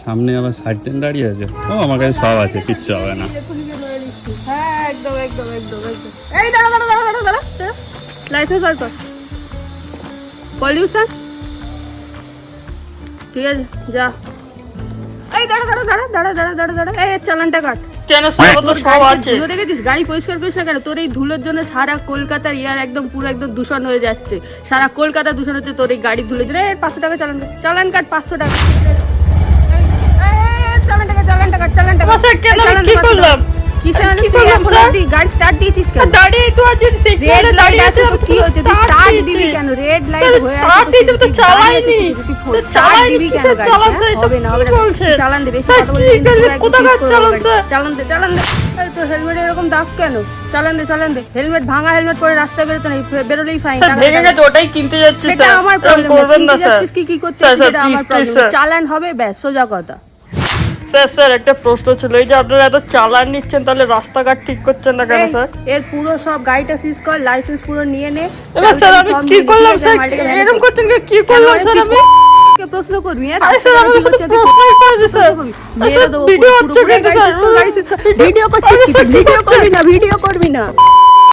সামনে আবার সার্জেন দাঁড়িয়ে আছে। ও আমার কাছে সব আছে, কিচ্ছু হবে না। হ্যাঁ একদম একদম একদম একদম। এই দাঁড়া দাঁড়া দাঁড়া দাঁড়া দাঁড়া, লাইসেন্স বার কর। পলিউশন ঠিক আছে, যা। এই দাঁড়া দাঁড়া দাঁড়া দাঁড়া দাঁড়া দাঁড়া দাঁড়া, এই চালানটা কাট। কেন স্যার তো সব আছে। ধুলো দেখেছিস? গাড়ি পরিষ্কার করিস না কেন? তোর এই ধুলোর জন্য সারা কলকাতার এয়ার একদম পুরো একদম দূষণ হয়ে যাচ্ছে। সারা কলকাতা দূষণ হচ্ছে তোর এই গাড়ি ধুলো জন্য। 500 টাকা চালান, চালান কাট 500 টাকা। চালানটা কাট, চালানটা কাট। স্যার কেন আমি কি করলাম? কি করলাম স্যার? গাড়ি স্টার্ট দিয়েছিস কেন? দাঁড়িয়ে তো আছে, সিগন্যালে দাঁড়িয়ে আছে, তো কি হচ্ছে? স্টার্ট দিবি কেন? রেড লাইট হয়ে আছে, স্টার্ট দিয়েছি তো চালাইনি। স্যার চালাইনি কেন? চালান স্যার, হবে না হবে না, চালান দেবে। স্যার কি করলে? কোথাকার চালান স্যার? চালান দে চালান দে। এই তো হেলমেট এরকম দাগ কেন? চালান দে চালান দে। হেলমেট ভাঙা হেলমেট পরে রাস্তায় বেরোতে নেই, বেরোলেই ফাইন। স্যার ভেঙে গেছে, ওটাই কিনতে যাচ্ছি স্যার। সেটা আমার প্রবলেম, করবেন না স্যার। কি করছিস স্যার সেটা আমার প্রবলেম। চালান হবে, ব্যাস, সোজা কথা। স্যার স্যার একটা প্রশ্ন ছিল, এই যে আপনারা এত চালান নিচ্ছেন, তাহলে রাস্তাঘাট ঠিক করছেন না কেন স্যার? এর পুরো সব গাড়িটা সিজ কর, লাইসেন্স পুরো নিয়ে নে। এবার স্যার আমি কি করলাম স্যার? এরকম করছেন কি করলাম স্যার আমি? কে প্রশ্ন করবি? আরে স্যার আমি শুধু প্রশ্নই করেছি স্যার। মেরে দেবো, ভিডিও হচ্ছে গাড়ি সিজ কর, গাড়ি সিজ কর। ভিডিও করছিস কি? ভিডিও করবি না, ভিডিও করবি না।